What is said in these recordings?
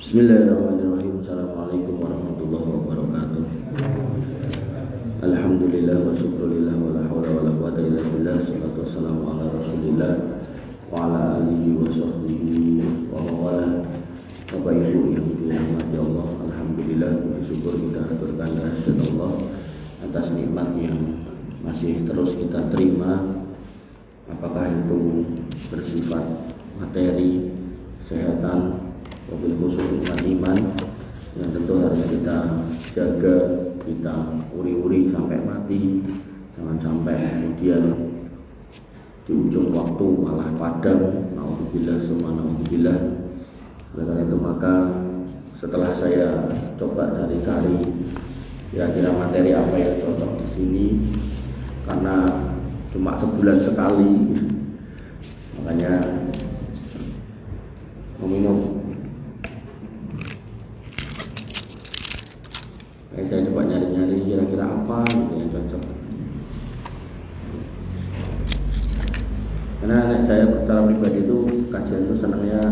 Bismillahirrahmanirrahim. Assalamualaikum warahmatullahi wabarakatuh. Alhamdulillah wa syukurillah wa la hawla wa la quwwata illa billah. Salatu wassalamu ala Rasulillah wa ala alihi wa sahbihi wa mawala. Bapak Ibu yang dirahmati Allah, alhamdulillah puji syukur kita aturkan kehadirat Allah atas nikmat yang masih terus kita terima, apakah itu bersifat materi, kesehatan, mobil khusus umat iman yang tentu harus kita jaga, kita uri-uri sampai mati, jangan sampai kemudian di ujung waktu malah padam. Naudzubillah summa naudzubillah. Oleh karena itu maka setelah saya coba cari-cari kira-kira materi apa yang cocok di sini, karena cuma sebulan sekali, makanya meminum. Saya coba nyari-nyari kira-kira apa gitu yang cocok. Karena saya secara pribadi itu kajian itu senangnya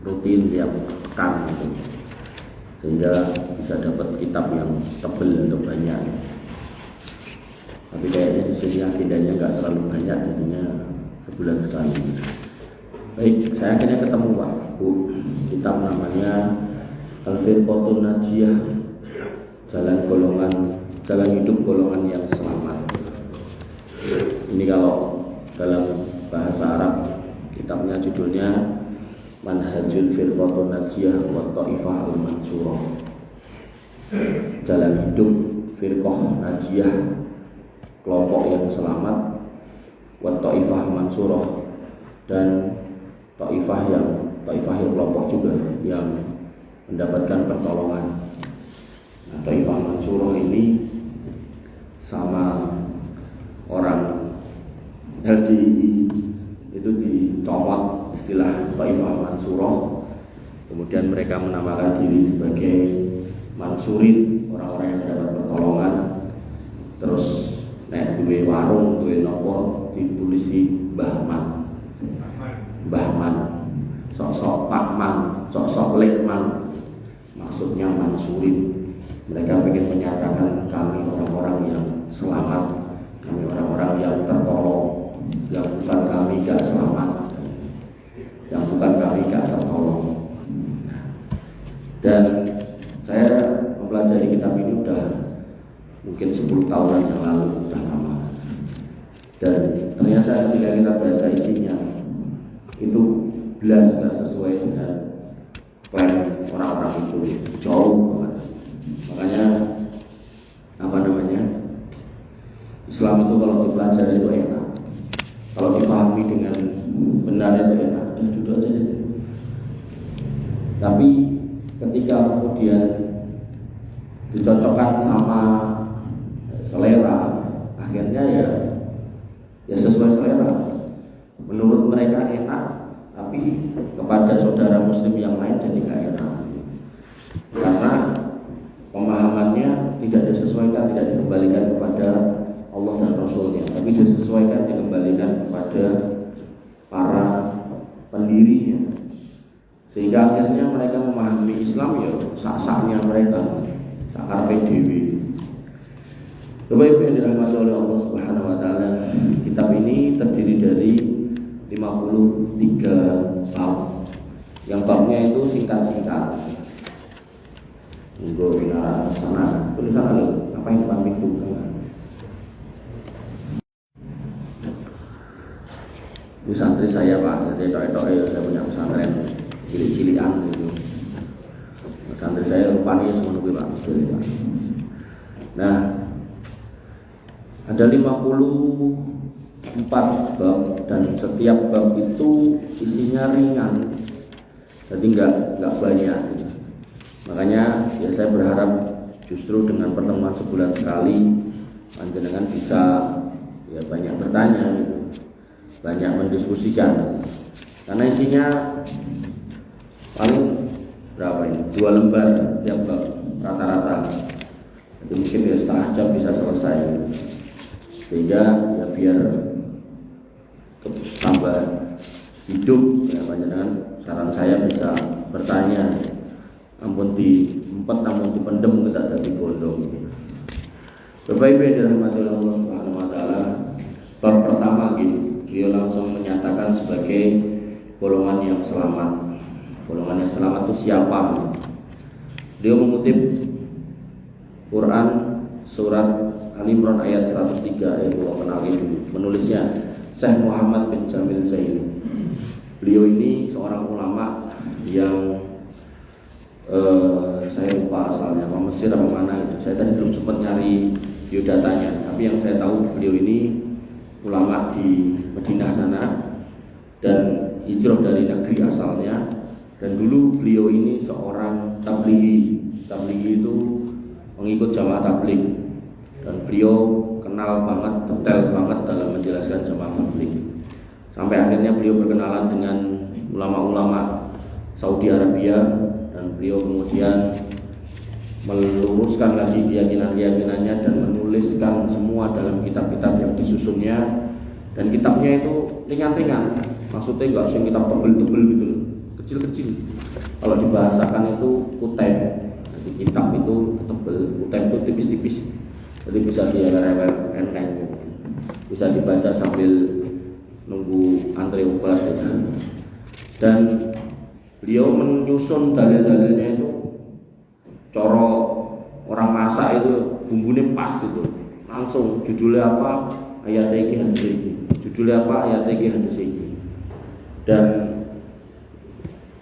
rutin tiap pekan gitu, sehingga bisa dapat kitab yang tebel atau banyak. Tapi kayaknya di sini agendanya nggak terlalu banyak, jadinya sebulan sekali. Baik, saya akhirnya ketemu Pak Bu, kitab namanya Al-Firqatun Najiyah, jalan hidup golongan yang selamat. Ini kalau dalam bahasa Arab kitabnya judulnya Manhajul Firqatun Najiyah wa Ta'ifah Al-Mansurah. Jalan hidup Firqah Najiyah, kelompok yang selamat, wa Ta'ifah Mansurah, dan Ta'ifah yang kelompok juga yang mendapatkan pertolongan. Ta'ifah Mansurah ini sama orang LDI itu dicomot istilah Ta'ifah Mansurah, kemudian mereka menamakan diri sebagai Mansurin, orang-orang yang dapat pertolongan. Terus nek duwe warung, duwe nopo ditulisi Mbah Man, sok-sok Pak Man, sok-sok Lek Man, maksudnya Mansurin. Mereka ingin menyatakan kami orang-orang yang selamat, kami orang-orang yang tertolong, yang bukan kami gak selamat, yang bukan kami gak tertolong. Dan saya mempelajari kitab ini udah mungkin 10 tahunan yang lalu, udah lama. Dan ternyata ketika kita baca isinya itu jelas gak sesuai dengan plan orang-orang itu, jauh banget. Makanya Islam itu kalau dipelajari itu enak, kalau dipahami dengan benar itu enak, duduk aja. Tapi ketika kemudian dicocokkan sama selera, akhirnya ya sesuai selera. Menurut mereka enak, tapi kepada saudara muslim yang lain jadi gak enak, karena pemahamannya tidak disesuaikan, tidak dikembalikan kepada Allah dan Rasulnya, tapi disesuaikan, dikembalikan kepada para pendirinya. Sehingga akhirnya mereka memahami Islam ya sak-saknya mereka, sakar PDW. Bapak Ibu yang dirahmati oleh Allah Subhanahu wa taala, kitab ini terdiri dari 53 bab. Yang babnya itu singkat-singkat. Monggo kita sana, tulisan lagi apa yang depan pintu. Itu santri saya Pak, jadi tok-tok saya punya pesantren cilik-cilikan gitu. Santri saya rupanya semua nunggu Pak. Nah, ada 50 4 bab dan setiap bab itu isinya ringan, jadi nggak banyak. Makanya ya saya berharap justru dengan pertemuan sebulan sekali panjenengan bisa ya banyak bertanya, banyak mendiskusikan, karena isinya paling berapa ini? 2 lembar tiap bab rata-rata. Jadi mungkin ya setengah jam bisa selesai. Sehingga ya biar tambah hidup ya panjenengan, saran saya bisa bertanya, ampun diempet namun dipendem kita jadi gondong. Bapak Ibu yang dirahmati Allah Subhanahu wa taala, bab pertama gitu, dia langsung menyatakan sebagai golongan yang selamat. Golongan yang selamat itu siapa? Dia mengutip Quran surat Al-Imran ayat 103 yang Allah kenali dulu. Menulisnya Syekh Muhammad bin Jamil Zainu. Beliau ini seorang ulama yang saya lupa asalnya, apa Mesir apa mana gitu. Saya tadi belum sempat nyari biodatanya, tapi yang saya tahu beliau ini ulama di Madinah sana dan hijrah dari negeri asalnya. Dan dulu beliau ini seorang tablighi. Tablighi itu mengikut jamaah tabligh, dan beliau kenal banget, detail banget dalam menjelaskan jamaah tabligh. Sampai akhirnya beliau berkenalan dengan ulama-ulama Saudi Arabia, dan beliau kemudian meluruskan lagi keyakinan-keyakinannya dan menuliskan semua dalam kitab-kitab yang disusunnya. Dan kitabnya itu ringan-ringan, maksudnya nggak usah kitab tebel-tebel gitu, kecil-kecil. Kalau dibahasakan itu kutem. Jadi kitab itu tebel, kutem itu tipis-tipis. Jadi bisa direwel enteng gitu. Bisa dibaca sambil nunggu antri obat gitu. Dan beliau menyusun dalil-dalilnya itu coro orang masak itu bumbunya pas itu. Langsung judulnya apa, ayat iki hadis iki. Judulnya apa, ayat iki hadis iki. Dan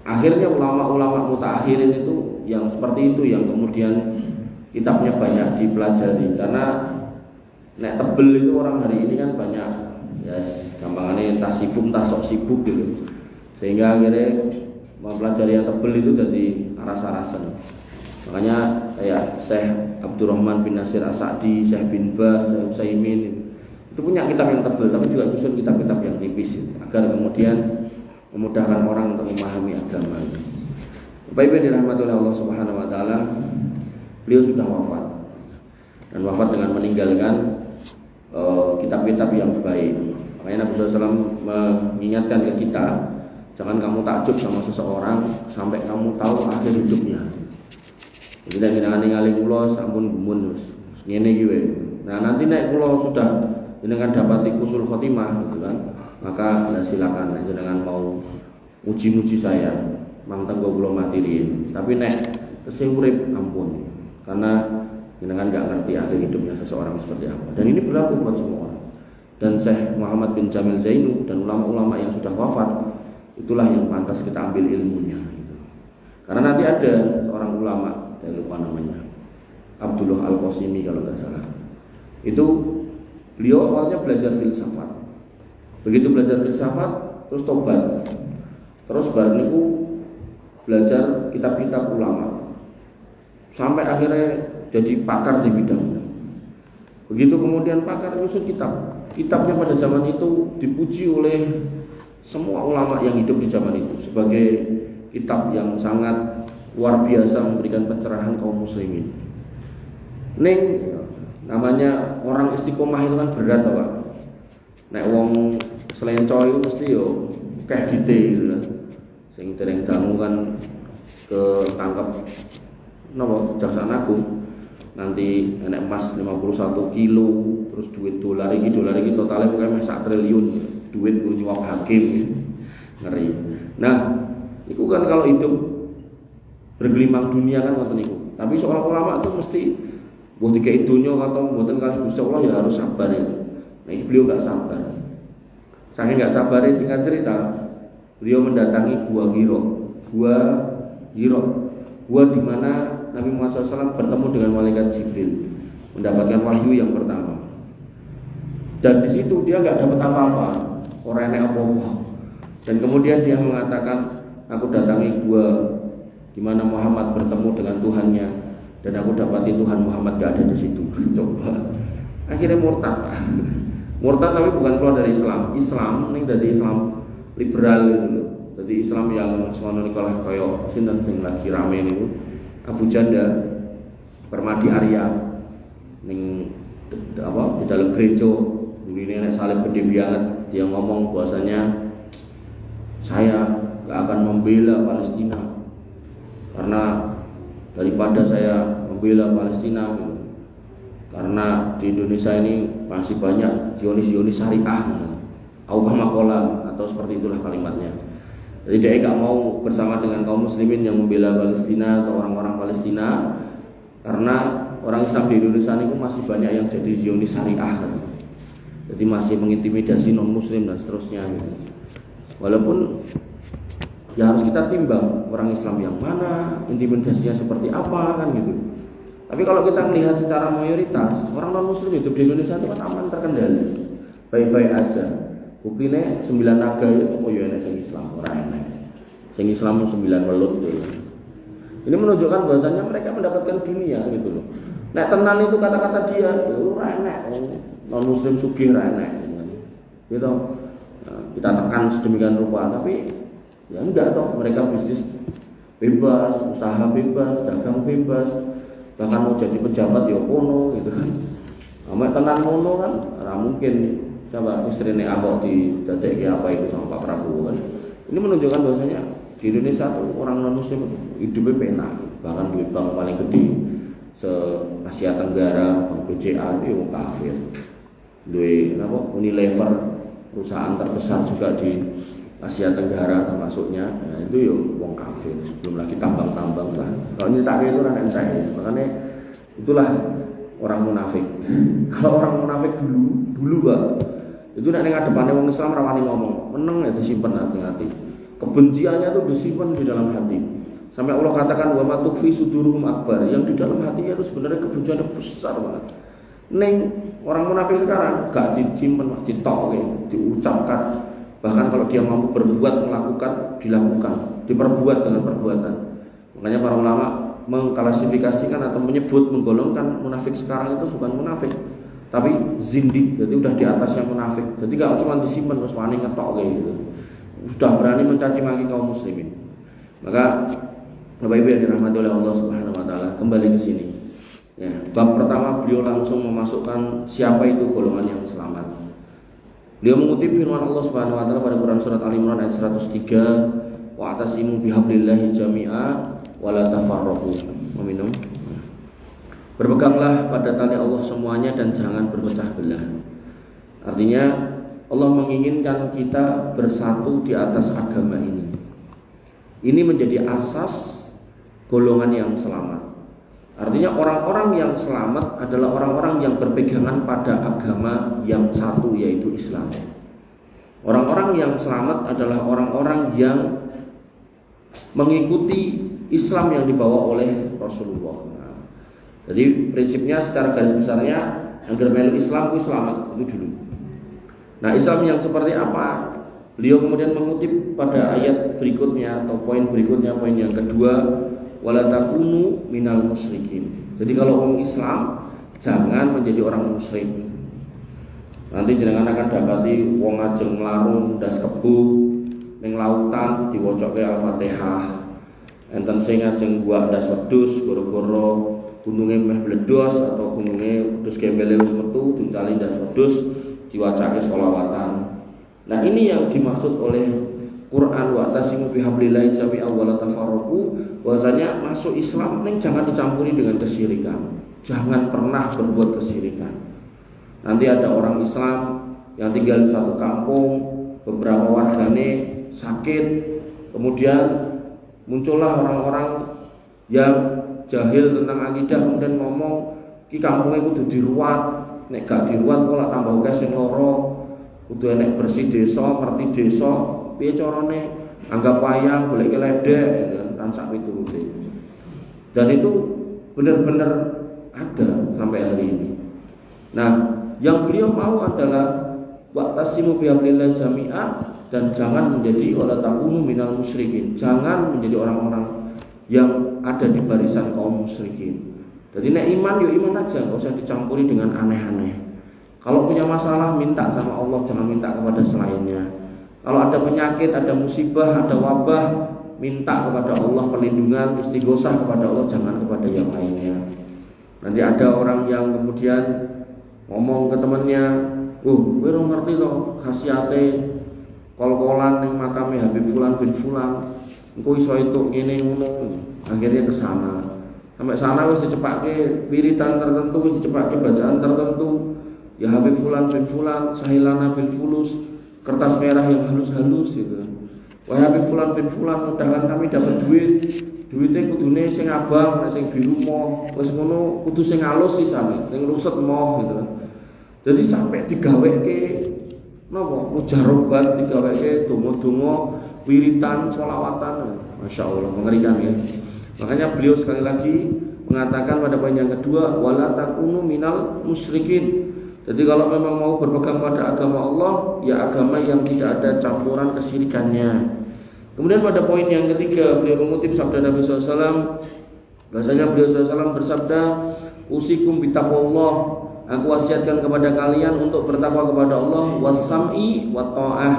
akhirnya ulama-ulama mutaakhirin itu yang seperti itu yang kemudian kitabnya banyak dipelajari, karena nek tebel itu orang hari ini kan banyak ya gampangannya entah sibuk entah sok sibuk gitu, sehingga akhirnya mempelajari yang tebel itu jadi aras-arasan. Makanya kayak Syekh Abdurrahman bin Nasir As-Sa'di, Syekh bin Baz, Syekh Utsaimin itu punya kitab yang tebel, tapi juga nyusun kitab-kitab yang tipis agar kemudian memudahkan orang untuk memahami agama. Bapak Ibu dirahmati oleh Allah Subhanahu wa taala, beliau sudah wafat. Dan wafat dengan meninggalkan kitab-kitab yang baik. Makanya Nabi SAW mengingatkan ke kita, jangan kamu takjub sama seseorang sampai kamu tahu akhir hidupnya. Jadi jangan ningali kula sampun gumun terus ngene iki wae. Nah, nanti nek kula sudah jenengan dapati husnul khotimah gitu kan, maka silakan jenengan mau muji-muji saya, mangten kula matirin. Tapi nek tesih urip ampun, karena jenengan enggak ngerti akhir hidupnya seseorang seperti apa. Dan ini berlaku buat semua orang. Dan Syekh Muhammad bin Jamil Zainu dan ulama-ulama yang sudah wafat, itulah yang pantas kita ambil ilmunya gitu. Karena nanti ada seorang ulama, saya lupa namanya, Abdullah Al-Qasimi kalau nggak salah. Itu beliau awalnya belajar filsafat. Begitu belajar filsafat, terus tobat. Terus baru niku belajar kitab-kitab ulama. Sampai akhirnya jadi pakar di bidangnya. Begitu kemudian pakar nyusun kitab. Kitabnya pada zaman itu dipuji oleh semua ulama yang hidup di zaman itu sebagai kitab yang sangat luar biasa memberikan pencerahan kaum muslimin. Ning namanya orang istiqomah itu kan berat toh, Pak. Nek wong selenco itu mesti yo kayak gitu kan. Sing dereng dangu kan ketangkep napa Kejaksaan Agung. Nanti enek emas 51 kilo, terus duit dolar iki totalnya pokoknya sak triliun duit nyuap hakim. Ngeri. Nah, itu kan kalau hidup bergelimang dunia kan ngoten niku. Tapi soal ulama itu mesti mbok dikei donya atau mboten kalih Gusti Allah ya harus sabar ya. Nah, ini beliau enggak sabar. Saking enggak sabar singkat cerita, beliau mendatangi Gua Hira. Gua di mana Nabi Muhammad SAW bertemu dengan malaikat Jibril, mendapatkan wahyu yang pertama. Dan di situ dia nggak dapat apa-apa, orang enek apa-apa. Dan kemudian dia mengatakan, aku datangi gua di mana Muhammad bertemu dengan Tuhannya, dan aku dapati Tuhan Muhammad nggak ada di situ. Coba, akhirnya murtad. Murtad tapi bukan keluar dari Islam. Islam ini dari Islam liberal gitu. Jadi Islam yang sono nikolah koyo sinten sing lagi rame niku Abu Janda Permadi Arya ning di dalam gereja ini nek salib gede banget, dia ngomong bahwasanya saya gak akan membela Palestina karena daripada saya membela Palestina gitu. Karena di Indonesia ini masih banyak Zionis syariah Auhamakola atau seperti itulah kalimatnya. Jadi dia gak mau bersama dengan kaum muslimin yang membela Palestina atau orang-orang Palestina, karena orang Islam di Indonesia ini masih banyak yang jadi Zionis syariah gitu. Jadi masih mengintimidasi non muslim dan seterusnya gitu. Walaupun ya harus kita timbang orang Islam yang mana, intimidasinya seperti apa kan gitu. Tapi kalau kita melihat secara mayoritas, orang non muslim hidup di Indonesia itu kan aman, terkendali, baik-baik aja. Buktinya 9 naga itu oh ya enak sing Islam, orang enak. Sing Islam 9 welut gitu. Ini menunjukkan bahwasanya mereka mendapatkan dunia gitu loh. Nah tenan itu kata-kata dia, ora enak. Non muslim sugih ora enak. Gitu. Nah, kita tekan sedemikian rupa, tapi ya enggak toh, mereka bisnis bebas, usaha bebas, dagang bebas, bahkan mau jadi pejabat ya kono gitu kan. Amak tenan mono kan, ora mungkin coba istrinya Ahok didadekke apa itu sama Pak Prabowo kan. Ini menunjukkan bahwasanya di Indonesia tuh orang non muslim hidupnya penak, bahkan duit bank paling gede se Asia Tenggara, Bank BCA itu wong kafir. Duit apa Unilever, perusahaan terbesar juga di Asia Tenggara termasuknya, nah, itu ya wong kafir. Belum lagi tambang-tambang lah. Kalau ini tak itu orang saya, makanya itulah orang munafik. Kalau orang munafik dulu Pak, itu nek ning ngadepane wong Islam rawani ngomong, meneng ya disimpen hati-hati. Kebenciannya itu disimpan di dalam hati. Sampai Allah katakan wa ma tukhfi suduruhum akbar, yang di dalam hatinya itu sebenarnya kebenciannya besar banget. Neng orang munafik sekarang gak disimpan, ditoke, diucapkan. Bahkan kalau dia mampu berbuat, melakukan, dilakukan, diperbuat dengan perbuatan. Makanya para ulama mengklasifikasikan atau menyebut, menggolongkan munafik sekarang itu bukan munafik, tapi zindik. Jadi udah di atasnya munafik. Jadi gak cuma disimpan terus wani ngetok kayak gitu. Sudah berani mencaci maki kaum muslimin. Maka Bapak Ibu yang dirahmati oleh Allah Subhanahu wa taala, kembali ke sini. Ya, bab pertama beliau langsung memasukkan siapa itu golongan yang selamat. Beliau mengutip firman Allah Subhanahu wa taala pada Quran surat Al-Imran ayat 103, wa atasimu bihablillahi jami'a wa la tafarraqu. Meminum. Berpeganglah pada tali Allah semuanya dan jangan berpecah belah. Artinya Allah menginginkan kita bersatu di atas agama ini. Ini menjadi asas golongan yang selamat. Artinya orang-orang yang selamat adalah orang-orang yang berpegangan pada agama yang satu, yaitu Islam. Orang-orang yang selamat adalah orang-orang yang mengikuti Islam yang dibawa oleh Rasulullah. Nah, jadi prinsipnya secara garis besarnya yang bermelu Islam itu selamat, itu dulu. Nah, Islam yang seperti apa? Beliau kemudian mengutip pada ayat berikutnya atau poin berikutnya, poin yang kedua, wala takunu minal musyrikin. Jadi kalau orang Islam jangan menjadi orang musyrik. Nanti jenengan akan dapati wong ajeng nglarung ndas kebu ning lautan diwocokke Al-Fatihah. Enten sing ajeng buak ndas wedhus gara-gara gununge meh bledos atau gununge wedhus gembele wis metu dincali ndas wedhus diwacake sholawatan. Nah, ini yang dimaksud oleh Quran wa tasimu bihablillahi jami'a wa la tafarraqu, bahwasanya masuk Islam ini jangan dicampuri dengan kesyirikan. Jangan pernah berbuat kesyirikan. Nanti ada orang Islam yang tinggal di satu kampung, beberapa wargane sakit, kemudian muncullah orang-orang yang jahil tentang akidah kemudian ngomong ki kampungnya kudu diruat, nek gak diruat kok lak tambah akeh sing lara. Kudu enek bersih desa, ngerti desa, piye carane anggap wayang, golek keledek dan sak piturute. Dan itu benar-benar ada sampai hari ini. Nah, Yang beliau mau adalah wa'tasimu bihablillah jami'ah, dan jangan menjadi wala takunu minal musyrikin. Jangan menjadi orang-orang yang ada di barisan kaum musyrikin. Jadi nek iman yo iman aja, enggak usah dicampuri dengan aneh-aneh. Kalau punya masalah minta sama Allah, jangan minta kepada selainnya. Kalau ada penyakit, ada musibah, ada wabah, minta kepada Allah perlindungan, istighosah kepada Allah, jangan kepada yang lainnya. Nanti ada orang yang kemudian ngomong ke temannya, kowe ora ngerti to khasiate kol-kolan ning makame Habib Fulan bin Fulan. Engko iso entuk ngene ngono. Akhirnya ke sana. Sampai sana wis dicepake wiritan tertentu, wis dicepake bacaan tertentu. Ya Habib Fulan bin Fulan, sahilana bil fulus, kertas merah yang halus-halus gitu. Wah Habib Fulan bin Fulan, mudahan kami dapat duit. Duitnya kudune sing abang, sing biru moh, wis ngono kudu sing halus sisane, sing ruset moh gitu. Jadi sampai digaweke napa mujarobat, digaweke donga-donga, wiritan, sholawatan. Masya Allah, mengerikan ya. Makanya beliau sekali lagi mengatakan pada poin yang kedua, wala takunu minal musyrikin. Jadi kalau memang mau berpegang pada agama Allah, ya agama yang tidak ada campuran kesyirikannya. Kemudian pada poin yang ketiga, beliau mengutip sabda Nabi SAW. Bahasanya beliau SAW bersabda, usikum bitaqwallah, aku wasiatkan kepada kalian untuk bertakwa kepada Allah, wasam'i wa ta'ah,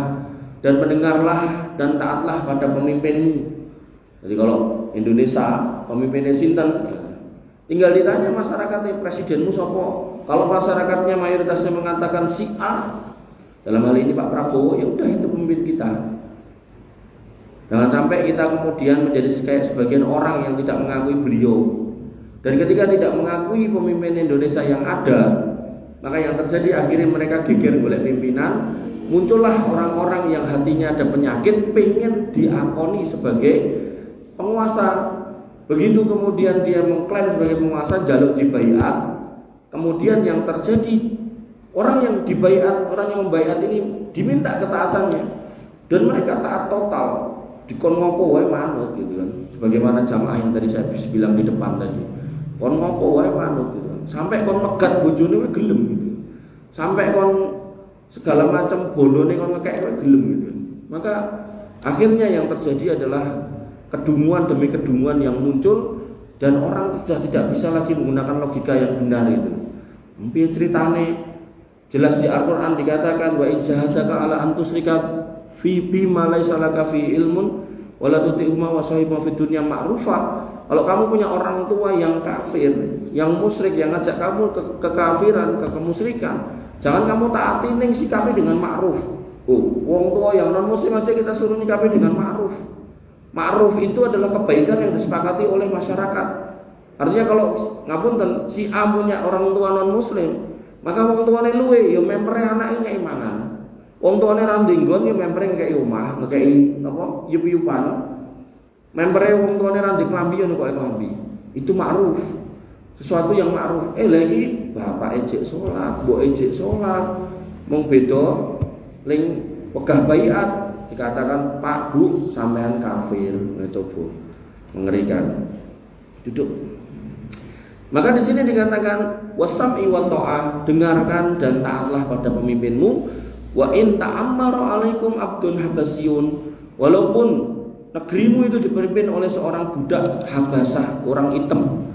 dan mendengarlah dan taatlah pada pemimpinmu. Jadi kalau Indonesia pemimpinnya sinten, tinggal ditanya masyarakatnya, presidenmu sapa. Kalau masyarakatnya mayoritasnya mengatakan si A, dalam hal ini Pak Prabowo, ya udah itu pemimpin kita. Jangan sampai kita kemudian menjadi kayak sebagian orang yang tidak mengakui beliau. Dan ketika tidak mengakui pemimpin Indonesia yang ada, maka yang terjadi akhirnya mereka geger oleh pimpinan. Muncullah orang-orang yang hatinya ada penyakit, pengen diakoni sebagai penguasa. Begitu kemudian dia mengklaim sebagai penguasa, jaluk dibaiat. Kemudian yang terjadi, orang yang dibaiat, orang yang membaiat ini diminta ketaatannya, dan mereka taat total. Dikon ngopo wae manut gitu kan. Sebagaimana jamaah yang tadi saya bilang di depan tadi. Kon ngopo wae manut gitu kan. Sampai kon megat bojone wae gelem gitu. Sampai kon segala macam bondone kon ngekek wae gelem gitu. Maka akhirnya yang terjadi adalah kedunguan demi kedunguan yang muncul, dan orang sudah tidak bisa lagi menggunakan logika yang benar itu. Piye ceritane? Jelas di Al-Qur'an dikatakan wa in jahadaka ala an tusyrika fi bima laisa laka fi ilmun wala tuti'huma wa sahibhum fid dunya ma'rufa. Kalau kamu punya orang tua yang kafir, yang musyrik, yang ngajak kamu ke kekafiran, ke kemusyrikan, jangan kamu taati ning sikapi dengan ma'ruf. Oh, wong tua yang non muslim aja kita suruh nyikapi dengan ma'ruf. Ma'ruf itu adalah kebaikan yang disepakati oleh masyarakat. Artinya kalau ngapunten si A punya orang tua non muslim, maka wong tuane luwe ya memere anake nyai mangan. Wong tuane ra ndinggon ya memere ngekeki omah, ngekeki apa yup-yupan. Memere wong tuane ra ndek klambi ya kok klambi. Itu ma'ruf. Sesuatu yang ma'ruf. Lagi bapak ejek salat, mbok ejek salat, mung beda ling pegah baiat dikatakan Pak Bu sampean kafir. Nah, coba mengerikan. Duduk. Maka di sini dikatakan wasam'i wa ta'ah, dengarkan dan taatlah pada pemimpinmu. Wa in ta'ammara 'alaikum abdun habasiyun, walaupun negerimu itu dipimpin oleh seorang budak Habasah, orang hitam.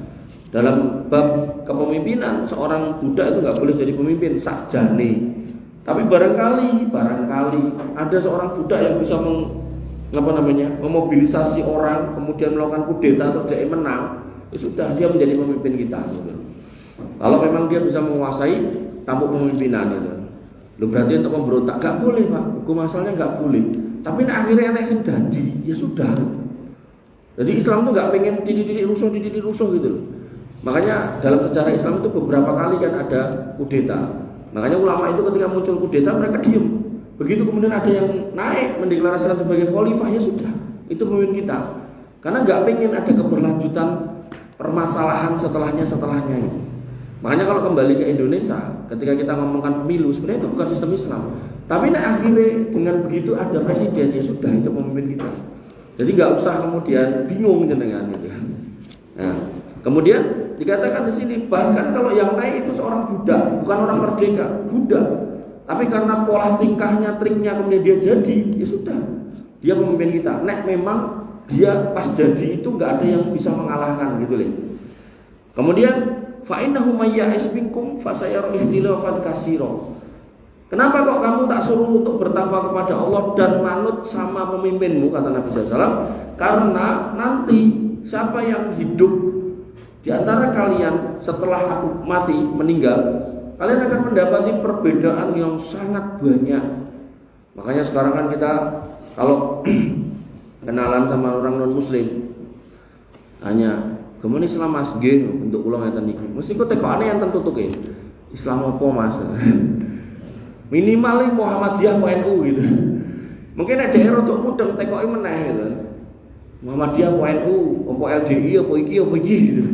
Dalam bab kepemimpinan, seorang budak itu enggak boleh jadi pemimpin sakjane. Tapi barangkali ada seorang budak yang bisa memobilisasi orang, kemudian melakukan kudeta terus dia menang, ya sudah, dia menjadi pemimpin kita. Kalau memang dia bisa menguasai tampuk pemimpinan itu. Lu berarti untuk memberontak gak boleh Pak, hukum asalnya gak boleh. Tapi akhirnya anak yang jadi, ya sudah. Jadi Islam itu gak pengen dididik rusuh gitu loh. Makanya dalam sejarah Islam itu beberapa kali kan ada kudeta. Makanya ulama itu ketika muncul kudeta mereka diem. Begitu kemudian ada yang naik mendeklarasikan sebagai khalifah, ya sudah, itu pemimpin kita. Karena gak pengen ada keberlanjutan permasalahan setelahnya itu. Makanya kalau kembali ke Indonesia, ketika kita ngomongkan pemilu, sebenarnya itu bukan sistem Islam. Tapi akhirnya dengan begitu ada presiden, ya sudah, itu pemimpin kita. Jadi nggak usah kemudian bingung dengan itu. Nah, kemudian dikatakan di sini bahkan kalau yang naik itu seorang budak, bukan orang merdeka, budak. Tapi karena pola tingkahnya, triknya kemudian dia jadi, ya sudah. Dia pemimpin kita. Nek memang dia pas jadi itu nggak ada yang bisa mengalahkan gitu loh. Kemudian fa innahu may ya'is minkum fasayara ihtilafan katsira. Kenapa kok kamu tak suruh untuk bertakwa kepada Allah dan manut sama pemimpinmu, kata Nabi SAW? Karena nanti siapa yang hidup di antara kalian setelah aku mati, meninggal, kalian akan mendapati perbedaan yang sangat banyak. Makanya sekarang kan kita kalau kenalan sama orang non muslim hanya kemudian Islam Mas G untuk ulang ngeten iki. Mesti kok tekokane enten tutuke. Islam apa Mas? Minimal Muhammadiyah NU gitu. Mungkin ada daerah untuk mudeng tekoke meneh gitu. Muhammadiyah NU, apa LDI apa iki gitu.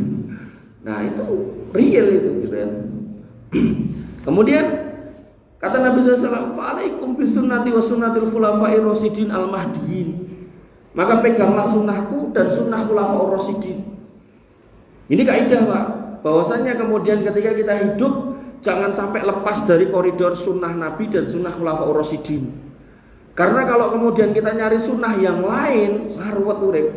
Nah, itu real itu gitu kan. Kemudian kata Nabi SAW, "Fa'alaikum bisunnati wa sunnatil khulafa'ir rasyidin al-mahdiyyin." Maka peganglah sunnahku dan sunnah khulafa'ur rasyidin. Ini kaidah Pak, bahwasanya kemudian ketika kita hidup jangan sampai lepas dari koridor sunnah Nabi dan sunnah khulafa'ur rasyidin. Karena kalau kemudian kita nyari sunnah yang lain, ruwet urip,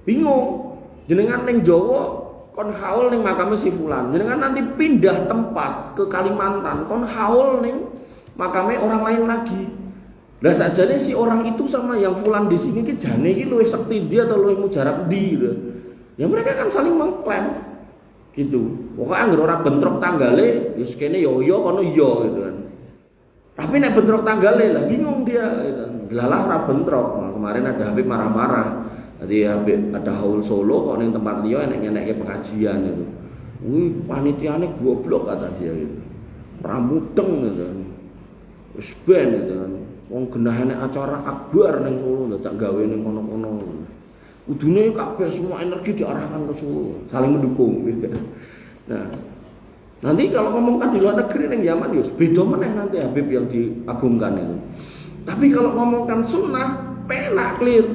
bingung. Jenengan ning Jawa kon haul ning makame si fulan. Jenengan nanti pindah tempat ke Kalimantan, kon haul ning makame orang lain lagi. Lah sakjane si orang itu sama yang fulan di sini ki jane iki luwih sekti ndi atau luwih mujarab ndi gitu. Ya mereka kan saling mengklaim gitu. Pokoknya anggere ora bentrok tanggale, ya kene yo yo kono yo gitu kan. Tapi nek bentrok tanggale lah bingung dia gitu. Lalah ora bentrok. Nah, kemarin ada Habib marah-marah. Tadi Habib ada haul Solo kok ning tempat liya enek-eneke pengajian itu. Wih, panitiane goblok kata dia gitu. Ora mudeng gitu. Wis ben gitu kan. Wong genahane acara akbar ning Solo tak gawe ning kono-kono. Kudune kabeh semua energi diarahkan ke Solo, saling mendukung gitu. Nah, nanti kalau ngomongkan di luar negeri ning Yaman ya beda meneh nanti Habib yang diagungkan itu. Tapi kalau ngomongkan sunnah, penak clear.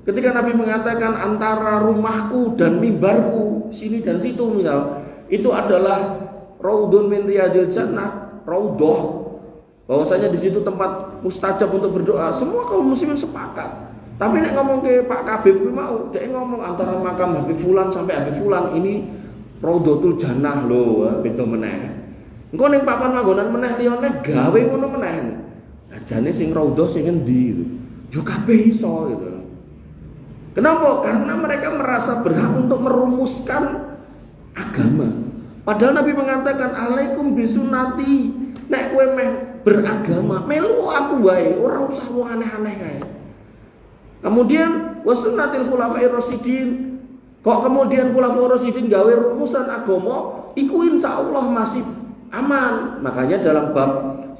Ketika Nabi mengatakan antara rumahku dan mimbarku, sini dan situ misal, itu adalah raudhun min riyadil jannah, raudhah. Bahwasanya di situ tempat mustajab untuk berdoa, semua kaum muslimin sepakat. Tapi nek ngomong ke Pak Kabib kuwi mau, dia ngomong antara makam Habib Fulan sampai Habib Fulan ini Raudhatul Jannah lho, beda meneh. Engko ning papan manggonan meneh liyane gawe ngono meneh. Ajane sing raudhah sing endi? Yo kabeh iso gitu. Kenapa? Karena mereka merasa berhak untuk merumuskan agama. Padahal Nabi mengatakan alaikum bisunnati. Nek kowe meh beragama, melu aku wae, ora usah wong aneh-aneh kae. Kemudian wasunnatil khulafa'ir rasyidin. Kok kemudian khulafa'ir rasyidin gawe rumusan agama, iku insyaallah masih aman. Makanya dalam bab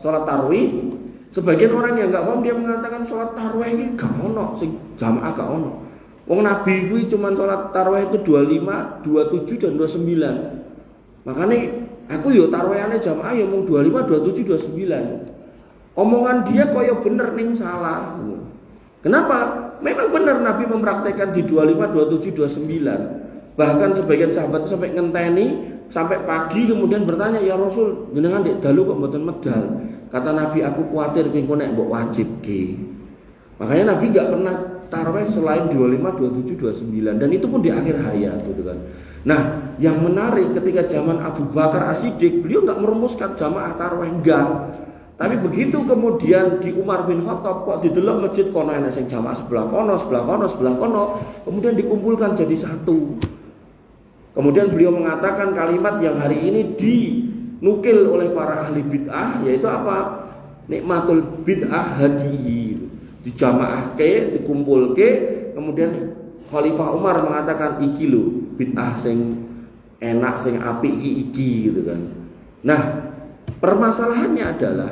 salat tarawih, sebagian orang yang enggak paham dia mengatakan salat tarawih iki gak ono sing jamaah gak ono. Wong Nabi kuwi cuman salat tarawih itu 25, 27 dan 29. Makanya aku yo tarawihane jamaah yo mung 25, 27, 29. Omongan dia koyo bener ning salah. Kenapa? Memang benar Nabi mempraktekkan di 25, 27, 29. Bahkan sebagian sahabat sampai ngenteni sampai pagi kemudian bertanya, "Ya Rasul, jenengan ndek dalu kok mboten medal?" Kata Nabi, "Aku kuatir engko nek mbok wajibke." Makanya Nabi enggak pernah tarawih selain 25, 27, 29 dan itu pun di akhir hayat gitu kan. Nah, yang menarik ketika zaman Abu Bakar As-Siddiq, beliau enggak merumuskan jamaah tarawih enggak. Tapi begitu kemudian di Umar bin Khattab kok didelok masjid kono ana sing jamaah sebelah kono, sebelah kono, sebelah kono, kemudian dikumpulkan jadi satu. Kemudian beliau mengatakan kalimat yang hari ini dinukil oleh para ahli bid'ah, yaitu apa? Nikmatul bid'ah hadihi. Dijamaahke, dikumpulke, kemudian Khalifah Umar mengatakan iki lho bid'ah sing enak sing apik iki gitu kan. Nah, permasalahannya adalah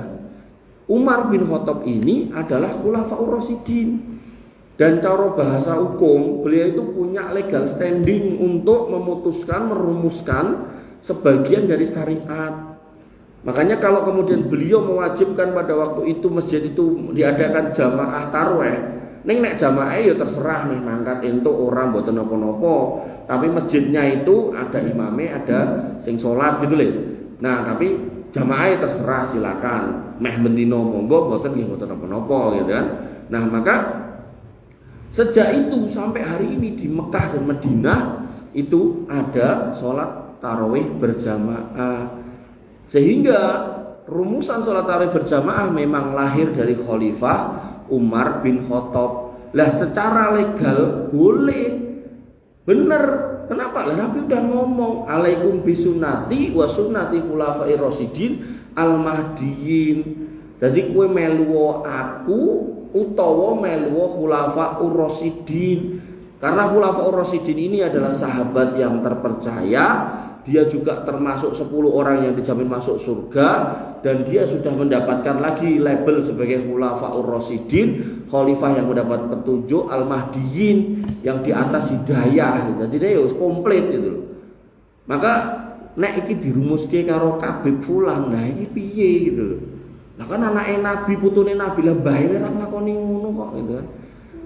Umar bin Khattab ini adalah khulafaur rasyidin. Dan cara bahasa hukum, beliau itu punya legal standing untuk memutuskan, merumuskan sebagian dari syariat. Makanya kalau kemudian beliau mewajibkan pada waktu itu masjid itu diadakan jamaah tarawih, Ning nek jamaah ya terserah nih mangkat entuk orang mboten napa-napa, tapi masjidnya itu ada imamnya, ada sing salat gitu lho. Nah, tapi jamaah terserah silakan. Meh bendino monggo mboten nggih mboten napa-napa gitu kan. Nah, maka sejak itu sampai hari ini di Mekah dan Madinah itu ada sholat tarawih berjamaah. Sehingga rumusan sholat tarawih berjamaah memang lahir dari Khalifah Umar bin Khattab. Lah secara legal boleh, bener. Kenapa? Lah Nabi udah ngomong alaikum bisunnati wa sunnati khulafair rasyidin al mahdiyyin. Jadi kowe melu aku utawa melu khulafaur rasyidin. Karena khulafaur rasyidin ini adalah sahabat yang terpercaya. Dia juga termasuk 10 orang yang dijamin masuk surga, dan dia sudah mendapatkan lagi label sebagai khulafaur rasyidin, khalifah yang mendapat petunjuk, al-mahdiyyin, yang di atas hidayah. Jadi dia harus komplit gitu. Maka nek iki dirumuske karo Kabib fulan, nah iki piye gitu loh. Nah kan anake Nabi, putune Nabi, lah bae ora nglakoni ngono kok gitu kan.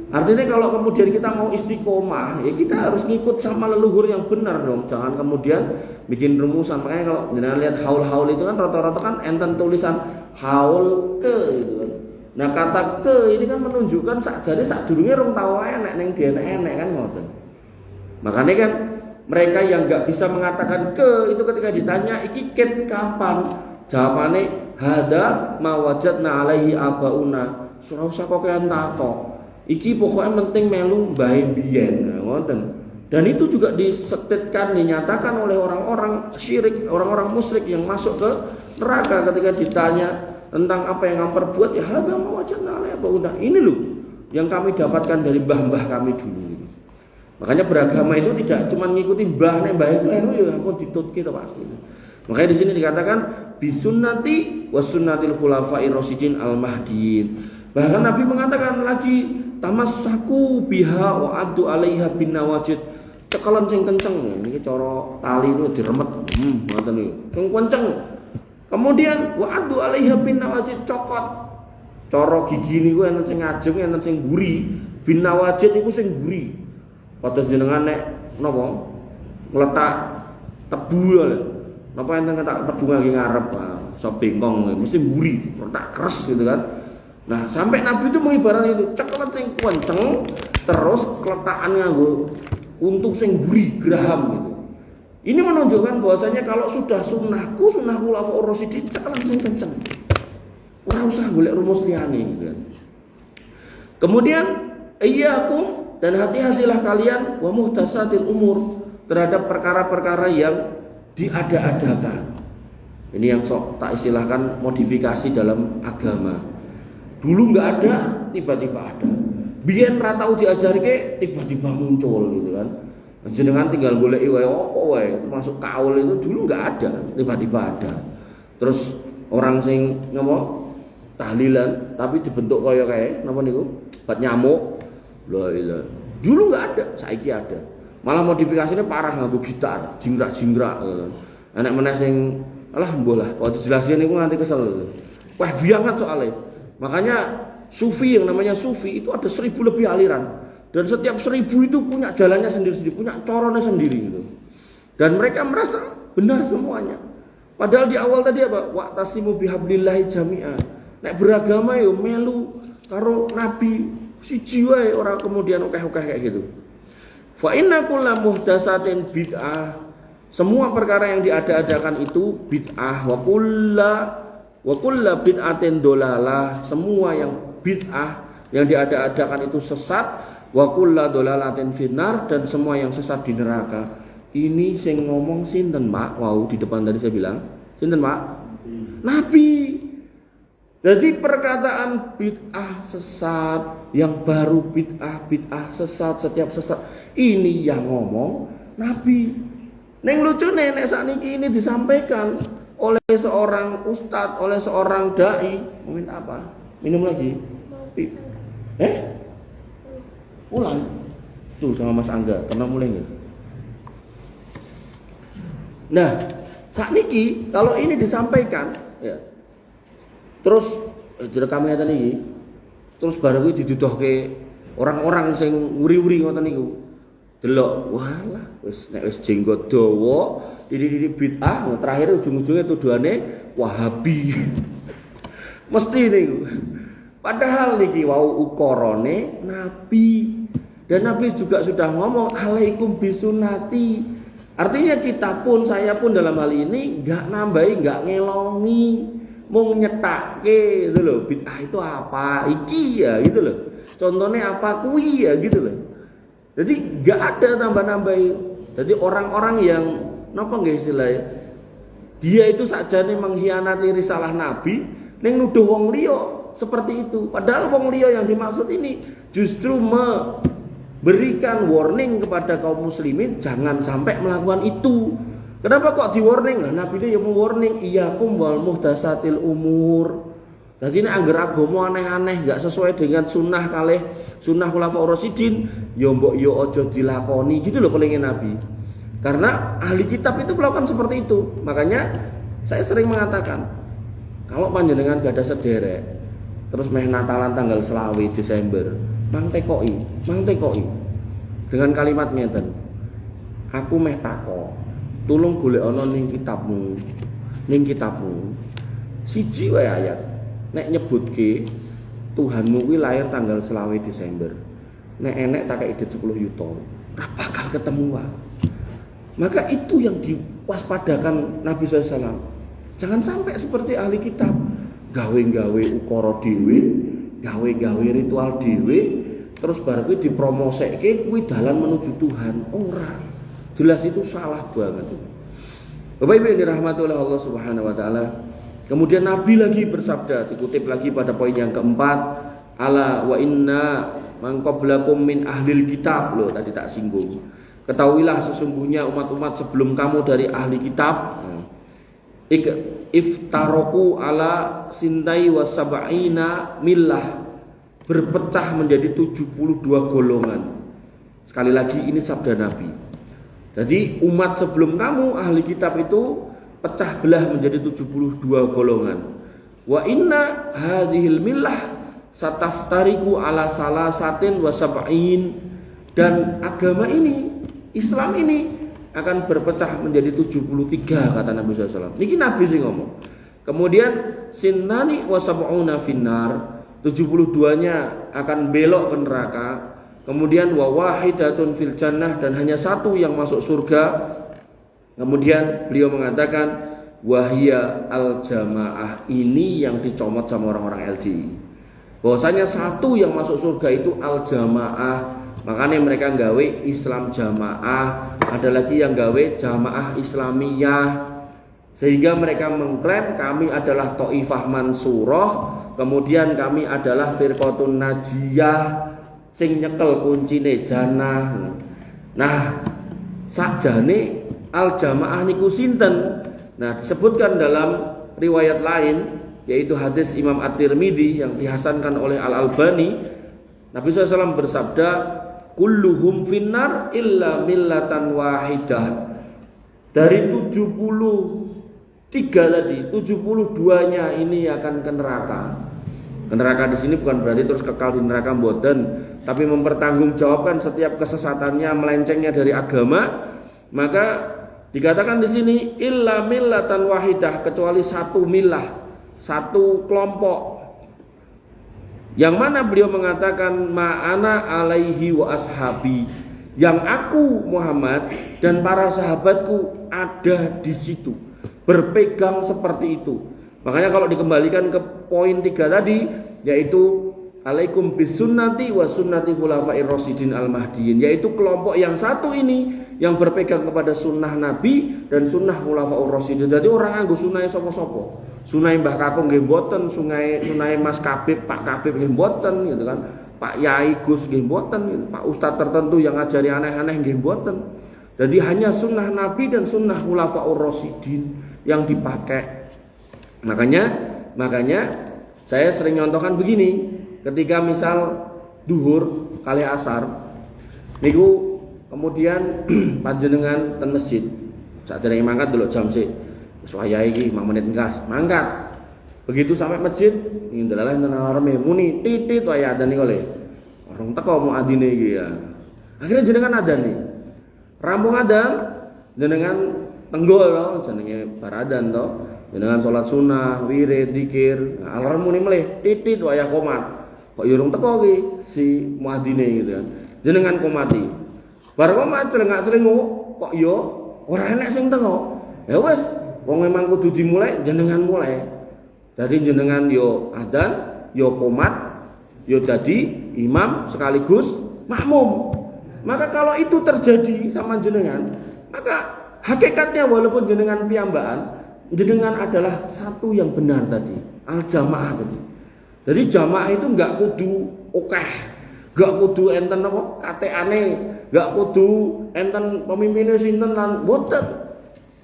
Artinya kalau kemudian kita mau istiqomah, ya kita harus ngikut sama leluhur yang benar dong. Jangan kemudian bikin rumusan. Makanya kalau jenengan lihat haul-haul itu kan rata-rata kan enten tulisan haul ke gitu kan. Nah kata ke ini kan menunjukkan jadi sadurunge rong tau enek ning enek kan ngoten. Makanya kan mereka yang enggak bisa mengatakan ke itu ketika ditanya iki ket kapan? Jawabane hada ma wajadna alaihi abauna. Ora usah kok kean takok. Iki pokoknya penting melu bae biyen ngoten. Dan itu juga disetetkan, dinyatakan oleh orang-orang syirik, orang-orang musyrik yang masuk ke neraka ketika ditanya tentang apa yang kamu perbuat, ya hadza ma wajadna alaihi abauna. Ini loh yang kami dapatkan dari mbah-mbah kami dulu. Makanya beragama itu tidak cuma ngikuti mbah nek mbah kleru ya ampun ditutke to Pak. Makanya di sini dikatakan bisunnati wasunnatil khulafair rasyidin al-mahdiyyin. Bahkan Nabi mengatakan lagi tamassaku biha wa addu alaiha bin nawajid. Cekelan sing kenceng niki cara tali itu diremet. Ngoten niku. Sing kenceng. Kemudian wa addu alaiha bin nawajid, cokot. Cara gigi niku enten sing ngajeng, enten sing mburi. Bin nawajid niku sing mburi. Padahal jenengan nek napa ngletak tebu lho. Napa enten ngetak tebu ngangge ngarep, sop bengkong mesti mburi, retak keres gitu kan. Nah, sampai Nabi itu mengibaratkan itu cekelan sing kenceng, terus keletakan nganggo untuk sing buri geraham gitu. Ini menunjukkan bahwasanya kalau sudah sunnahku, sunnah khulafaur rasyidin, cekelan sing kenceng. Ora usah golek rumus liyane gitu kan. Kemudian iyyakum, dan hati-hatilah kalian wa muhtasatil umur, terhadap perkara-perkara yang diada-adakan. Ini yang sok tak istilahkan modifikasi dalam agama. Dulu nggak ada, tiba-tiba ada. Biyen ra tau diajarke, tiba-tiba muncul gitu kan. Jenengan tinggal goleki wae opo wae, termasuk kaul itu dulu nggak ada, tiba-tiba ada. Terus orang sing ngopo tahlilan tapi dibentuk kaya kae napa niku? Bat nyamuk. La ilaha. Dulu nggak ada, saiki ada. Malah modifikasinya parah nganggo gitar, jingrak-jingrak gitu. Anak meneh sing alah mboh lah, kalau dijelasin niku nganti kesel. Wah, biangat soalnya. Makanya sufi yang namanya sufi itu ada 1000 lebih aliran, dan setiap 1000 itu punya jalannya sendiri-sendiri, punya corone sendiri gitu. Dan mereka merasa benar semuanya. Padahal di awal tadi apa? Wa'tasimu bihablillahi jami'an. Nek beragama yo melu karo nabi siji wae, ora kemudian okeh-okeh kayak gitu. Fa inna kullu muhdatsatin bid'ah. Semua perkara yang diada-adakan itu bid'ah. Wa kullu bid'atin dolalah, semua yang bid'ah yang diada-adakan itu sesat. Wa kullu dolalatin finnar, dan semua yang sesat di neraka. Ini sing ngomong sinten Pak? Wow, di depan tadi saya bilang sinten Pak? Nabi. Jadi perkataan bid'ah sesat, yang baru bid'ah sesat, setiap sesat ini yang ngomong Nabi. Neng lucu nek sakniki ini disampaikan oleh seorang ustadz, oleh seorang dai. Mau minta apa? Minum lagi? Pulang. Tuh sama Mas Angga, karena mulai nggak? Nah, sakniki kalau ini disampaikan, ya. Terus direkamnya tadi, terus baru itu diduduhke orang-orang sing uri-uri ngoten niku. Delok, walah wis nek wis jenggot dawa, didik-didik bid'ah, terakhir ujung-ujungnya tuduhane Wahabi. Mesti niku. Padahal niki wau ukorone Nabi. Dan Nabi juga sudah ngomong alaikum bisunati. Artinya kita pun, saya pun dalam hal ini enggak nambahi, enggak ngelongi, mau nyetake gitu loh. Bid'ah itu apa? Iki ya gitu loh. Contohnya apa? Kui ya gitu loh. Jadi enggak ada nambah-nambahi. Jadi orang-orang yang napa nggih istilahnya? Dia itu sajane mengkhianati risalah Nabi, ning nuduh wong liya seperti itu. Padahal wong liya yang dimaksud ini justru memberikan warning kepada kaum muslimin jangan sampai melakukan itu. Kenapa kok di warning? Lah Nabi itu yang warning, iyyakum wal muhdatsatil umur. Jadi ini anggar agama aneh-aneh, enggak sesuai dengan sunnah kalih sunnah khulafaur rasyidin, ya mbok yo aja dilakoni gitu loh palingnya Nabi. Karena ahli kitab itu melakukan seperti itu. Makanya saya sering mengatakan, kalau panjenengan gak ada sederek, terus meh Natalan tanggal 20 Desember, mang tekoi dengan kalimat ngeten. Aku meh tako, tulung golek ana ning kitabmu. Siji wae ayat. Nek nyebutke Tuhanmu kuwi lahir tanggal 20 Desember. Nek enek tak kei 10 yuta. Ora bakal ketemu wae. Maka itu yang diwaspadakan Nabi SAW. Jangan sampai seperti ahli kitab gawe-gawe ukara dhewe, gawe-gawe ritual dhewe, terus bar kuwi dipromosekke kuwi dalan menuju Tuhan. Ora. Jelas itu salah banget. Bapak Ibu yang dirahmati oleh Allah Subhanahu wa taala. Kemudian Nabi lagi bersabda, dikutip lagi pada poin yang keempat, ala wa inna man qablakum min ahlil kitab. Loh, tadi tak singgung. Ketahuilah sesungguhnya umat-umat sebelum kamu dari ahli kitab iftaroku ala sintai wa sab'ina millah, berpecah menjadi 72 golongan. Sekali lagi ini sabda Nabi. Jadi umat sebelum kamu ahli kitab itu pecah belah menjadi 72 golongan. Wa inna hadhil millah sataftariku ala salasatin wa sab'in, dan agama ini, Islam ini akan berpecah menjadi 73 kata Nabi SAW. Niki Nabi sih ngomong. Kemudian sinnani wa sab'una finnar, 72-nya akan belok ke neraka. Kemudian wa wahidatun fil jannah, dan hanya satu yang masuk surga. Kemudian beliau mengatakan wahia al jamaah, ini yang dicomot sama orang-orang LDI. Bahwasanya satu yang masuk surga itu al jamaah. Makanya mereka gawe Islam jamaah, ada lagi yang gawe jamaah Islamiyah. Sehingga mereka mengklaim kami adalah Taifah Mansurah, kemudian kami adalah Firqatun Najiyah sing nyekel kuncine jannah. Nah, sakjane al jamaah niku sinten? Nah, disebutkan dalam riwayat lain, yaitu hadis Imam At-Tirmidzi yang dihasankan oleh Al-Albani. Nabi SAW bersabda, kulluhum finnar illa millatan wahidah. Dari 73 tadi, 72-nya ini akan ke neraka. Ke neraka di sini bukan berarti terus kekal di neraka mboten, tapi mempertanggungjawabkan setiap kesesatannya, melencengnya dari agama. Maka dikatakan di sini illa millatan wahidah, kecuali satu milah, satu kelompok. Yang mana beliau mengatakan ma'ana alaihi wa ashabi, yang aku Muhammad dan para sahabatku ada di situ, berpegang seperti itu. Makanya kalau dikembalikan ke poin 3 tadi, yaitu alaikum bisunnati wa sunnati khulafair rasyidin al-mahdiyyin, yaitu kelompok yang satu ini yang berpegang kepada sunnah Nabi dan sunnah khulafaur rasyidin. Jadi orang nganggo sunah sapa-sapa. Sunah Mbah Kakung nggih mboten, sunah Mas Kabib, Pak Kabib nggih mboten gitu kan. Pak Yai Gus nggih mboten, gitu. Pak Ustadz tertentu yang ngajari aneh-aneh nggih mboten. Jadi hanya sunnah Nabi dan sunnah khulafaur rasyidin yang dipakai. Makanya saya sering nyontohkan begini, ketika misal duhur kali asar niku kemudian panjenengan ten masjid saat dereng mangkat dulu jam sik wis wayahe iki 5 menit mangkat. Begitu sampai masjid, ini ndelalah enten alarme muni titit wae adzan niku le. Orang teko muadzine iki ya. Akhirnya jenengan adzan nih. Rampung adzan jenengan tenggol to jenenge baradan to. Jenengan salat sunah, wirid, zikir, alarm muni meleh titit wayah komat. Kok yo urung teko iki si muadzine gitu kan. Jenengan komati. Bar komat celengak-celengu kok yo ora enek sing teko. Ya wis, wong memang kudu dimulai jenengan mulai. Dadi jenengan yo adzan, yo komat, yo dadi imam sekaligus makmum. Maka kalau itu terjadi sama jenengan, maka hakikatnya walaupun jenengan piyambakan, jenengan adalah satu yang benar tadi, al-jamaah tadi. Jadi jamaah itu enggak kudu okeh, enggak kudu enten apa kateane, enggak kudu enten pemimpinnya sinten lan boten.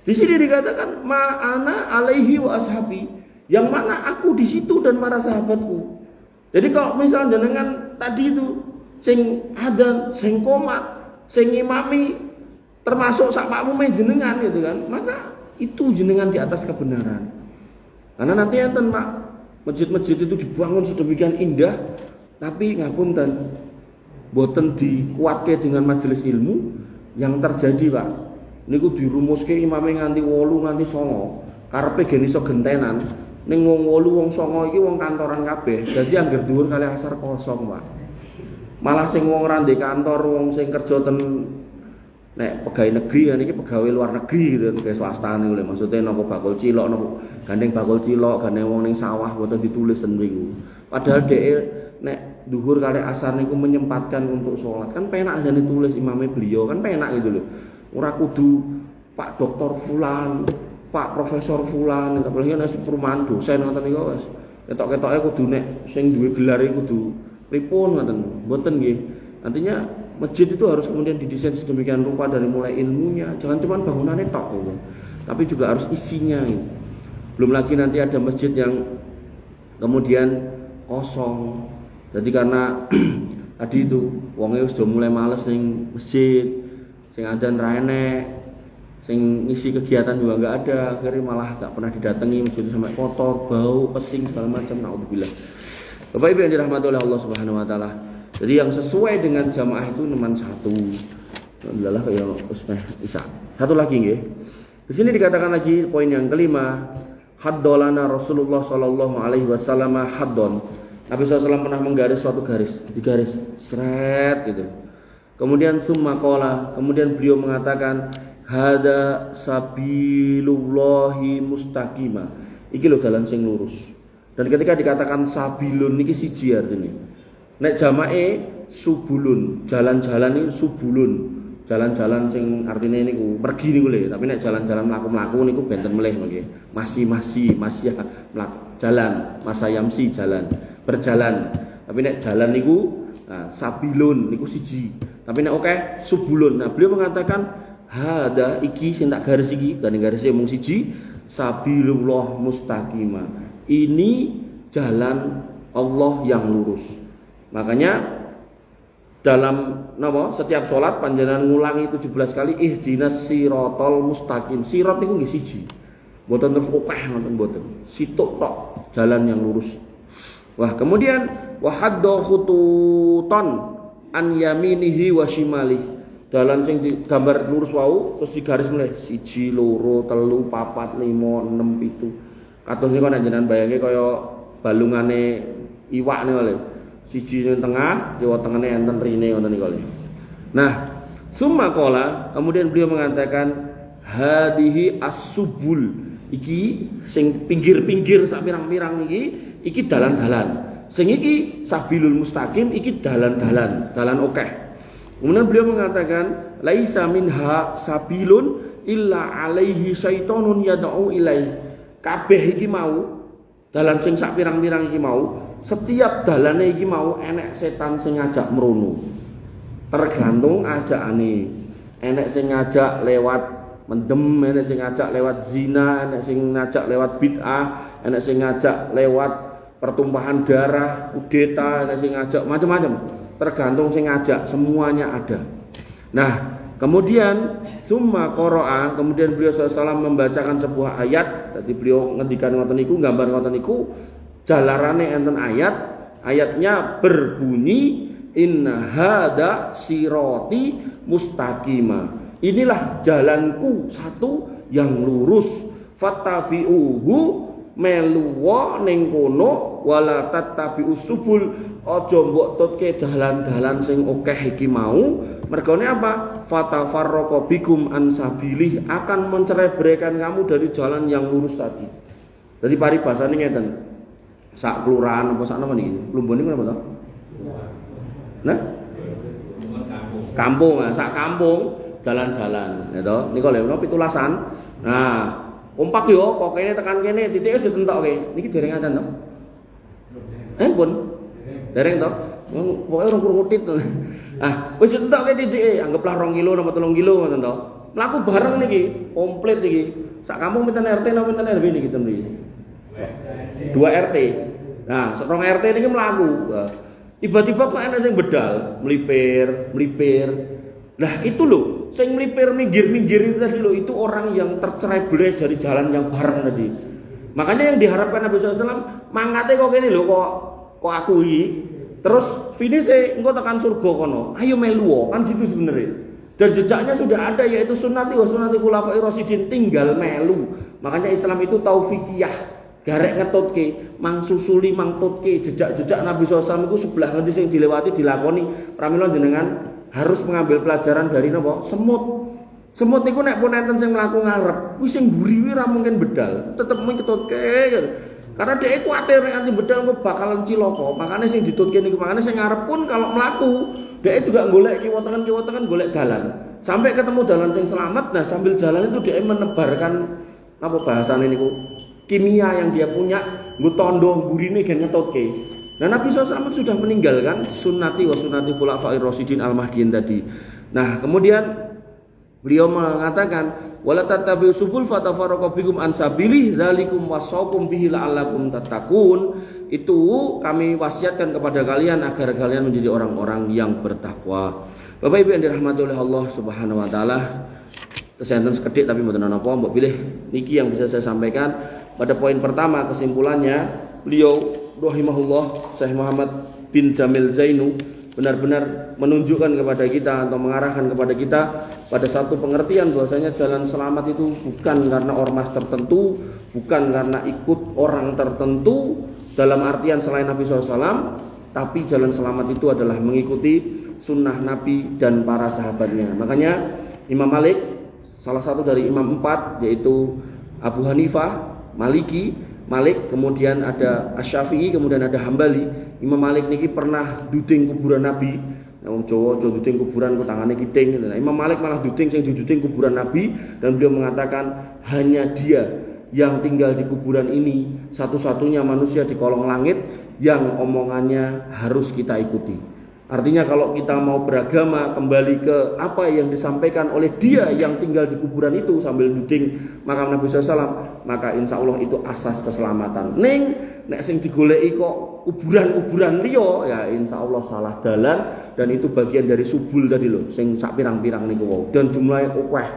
Di sini dikatakan ma'ana alaihi wa ashabi, yang mana aku di situ dan para sahabatku. Jadi kalau misalnya jenengan tadi itu sing adzan, sing qomat, sing imami termasuk sak makmume jenengan gitu kan, maka itu jenengan di atas kebenaran. Karena nanti enten Pak, masjid-masjid itu dibangun sedemikian indah, tapi ngapunten boten dikuatke dengan majelis ilmu, yang terjadi Pak niku dirumuske imame nganti 8 nganti 9, karepe gen iso gentenan ning wong 8 wong 9 iki wong kantoran kabeh. Dadi angger dhuwur kali asar kosong Pak. Malah sing wong ora ndek kantor, wong sing kerja ten nek pegawai negeri kan iki pegawai luar negeri gitu, kayak swasta niku lho. Maksudnya napa bakul cilok napa gandeng bakul cilok, gandeng wong ning sawah boten ditulis ten mriku. Padahal dhek nek dhuwur kali asar niku menyempatkan untuk sholat. Kan penak aja ditulis imame beliau, kan penak gitu lho. Ora kudu Pak Doktor Fulan, Pak Profesor Fulan, apalagi nek perumahan dosen ngoten niku wis. Ketok-ketoke kudu nek sing duwe gelar iku kudu pripun ngoten, mboten nggih. Artinya masjid itu harus kemudian didesain sedemikian rupa dari mulai ilmunya, jangan cuma bangunannya tok gitu. Tapi juga harus isinya gitu. Belum lagi nanti ada masjid yang kemudian kosong. Jadi karena tadi itu wongnya sudah mulai males ning masjid, sing adzan ra enek, sing ngisi kegiatan juga enggak ada, akhirnya malah enggak pernah didatangi, masjid sampai kotor, bau, pesing segala macam, naudzubillah. Bapak Ibu yang dirahmati oleh Allah Subhanahu wa taala. Jadi yang sesuai dengan jamaah itu nomor 1. Alhamdulillah kayak usmah Isa. Satu lagi nggih. Di sini dikatakan lagi poin yang kelima, haddolana Rasulullah sallallahu alaihi wasallam haddon. Nabi SAW pernah menggaris suatu garis, digaris seret gitu. Kemudian summa qala, kemudian beliau mengatakan hada sabilullahi mustaqima. Iki lho dalan sing lurus. Dan ketika dikatakan sabilun niki siji artine. Nek jamae subulun, jalan-jalan iki subulun. Jalan-jalan sing artine niku pergi niku lho, tapi nek jalan-jalan mlaku-mlaku niku benten melih nggih. Masih ya mlaku. Jalan, masayamsi jalan, berjalan. Tapi nek jalan niku sabilun niku siji. Tapi nek oke subulun. Nah, beliau mengatakan hada iki sing tak garis iki, kan garisnya mung siji, sabilullah mustaqima. Ini jalan Allah yang lurus. Makanya dalam setiap sholat panjenengan ngulangi 17 kali ihdinas siratal mustaqim. Sirat niku nggih siji. Mboten terus opeh ngoten mboten. Situk tok jalan yang lurus. Wah, kemudian wa hadda khututan an yaminihi wa shimalihi. Dalan sing digambar lurus wau terus digaris mulai 1 2 3 4 5 6 7. Kados niku nek jenengan bayange kaya balungane iwak niku lho. Siji ning tengah, kiwa tengene enten rine ngoten niku lho. Nah, summa qala, kemudian beliau mengatakan hadihi as-subul. Iki sing pinggir-pinggir sak pirang-pirang iki dalan-dalan. Sing iki sabilul mustaqim iki dalan-dalan, dalan akeh. Kemudian beliau mengatakan laisa minha sabilun illa alaihi syaitonun yad'u ilaihi. Kabeh iki mau dalan sing sak pirang-pirang iki mau, setiap dalane iki mau enek setan sing ngajak mrono. Tergantung ajakane. Enek sing ngajak lewat mendem, enek sing ngajak lewat zina, enek sing ngajak lewat bid'ah, enek sing ngajak lewat pertumpahan darah, kudeta, enek sing ngajak macam-macam. Tergantung sing ngajak, semuanya ada. Nah, kemudian summa qara'a, kemudian beliau SAW membacakan sebuah ayat. Tadi beliau ngendikan ngoten niku, gambar ngoten niku, jalarane enten ayat. Ayatnya berbunyi inna hada sirati mustaqima. Inilah jalanku satu yang lurus. Fattabi'uhu meluwa ning kono wala tattabi'us subul, aja mbok tutke dalan-dalan sing akeh iki mau. Mergone apa? Fatafarraqa bikum an sabilih, akan mencerai-beraikan kamu dari jalan yang lurus tadi. Jadi paribasane ngeten. Sak kelurahan apa sak napa niki? Plumbon niku napa to? Nah? Kampung, sak kampung jalan-jalan, ya toh. Niku lho 17-an. Nah, kompak yo, kok kene tekan kene, titik wis ditentokke. Niki dereng ngaten to? Pun. Dereng to? Pokoke urung kurutit. Ah, wis ditentokke titike, anggaplah 2 kilo napa 3 kilo ngoten to. Mlaku bareng niki, komplit niki. Sak kampung pinten RT napa pinten RW niki ten mriki? 2 RT. Nah, 2 RT niki mlaku. Tiba-tiba kok ana sing bedal, melipir. Nah, itu loh, sing melipir minggir-minggir itu tadi loh, itu orang yang tercerai-berai dari jalan yang bareng tadi. Makanya yang diharapkan Nabi SAW, mangate kok kene lho, kok aku iki. Terus finish engko tekan surga kono. Ayo melu kan gitu sebenarnya. Dan jejaknya sudah ada, yaitu sunnati wa sunnati khulafair rasyidin, tinggal melu. Makanya Islam itu taufikiyah. Garek ngetutke, mang susuli mang tutke jejak-jejak Nabi SAW itu sebelah ngendi sing dilewati dilakoni. Pramila jenengan harus mengambil pelajaran dari napa? Semut. Semut niku nek pun enten sing mlaku ngarep, kuwi sing mburi kuwi ra mungkin bedal, tetep mung ketutke. Karena dhek kuwatir nek anti bedal kok bakalan cilaka. Makane sing ditutke niku, makane sing ngarep pun kalau mlaku, dhek juga golek kiwa tengen golek dalan. Sampai ketemu dalan sing selamat, nah sambil jalan itu dhek menebarkan apa bahasane niku? Kimia yang dia punya, nggo tondo mburine gen ngetutke. Nah, Nabi SAW sudah meninggalkan sunnati wa sunnati khulafair rasyidin al-mahdiyyin tadi. Nah, kemudian beliau mengatakan wala tattabi'u subul fatafarraqu bikum an sabilih dzalikum wasaqum bihi la'allakum tattaqun. Itu kami wasiatkan kepada kalian agar kalian menjadi orang-orang yang bertakwa. Bapak Ibu yang dirahmati oleh Allah Subhanahu wa taala, kesenten sekedhik tapi mboten napa, mbok pilih niki yang bisa saya sampaikan. Pada poin pertama kesimpulannya, beliau rahimahullah Syekh Muhammad bin Jamil Zainu benar-benar menunjukkan kepada kita atau mengarahkan kepada kita pada satu pengertian bahwasanya jalan selamat itu bukan karena ormas tertentu, bukan karena ikut orang tertentu dalam artian selain Nabi SAW, tapi jalan selamat itu adalah mengikuti sunnah Nabi dan para sahabatnya. Makanya Imam Malik, salah satu dari imam 4, yaitu Abu Hanifah, Malik, kemudian ada Asy-Syafi'i, kemudian ada Hambali. Imam Malik niki pernah duding kuburan Nabi. Wong Jawa aja duding kuburan kok tangane kiting. Nah, Imam Malik malah duding sing diduding kuburan Nabi, dan beliau mengatakan hanya dia yang tinggal di kuburan ini, satu-satunya manusia di kolong langit yang omongannya harus kita ikuti. Artinya kalau kita mau beragama kembali ke apa yang disampaikan oleh dia yang tinggal di kuburan itu sambil duding makam Nabi SAW, maka insya Allah itu asas keselamatan. Nek sing digoleki kok kuburan-kuburan liya, ya insya Allah salah dalan, dan itu bagian dari subul tadi loh, sing sak pirang-pirang niku wau. Dan jumlahnya akeh.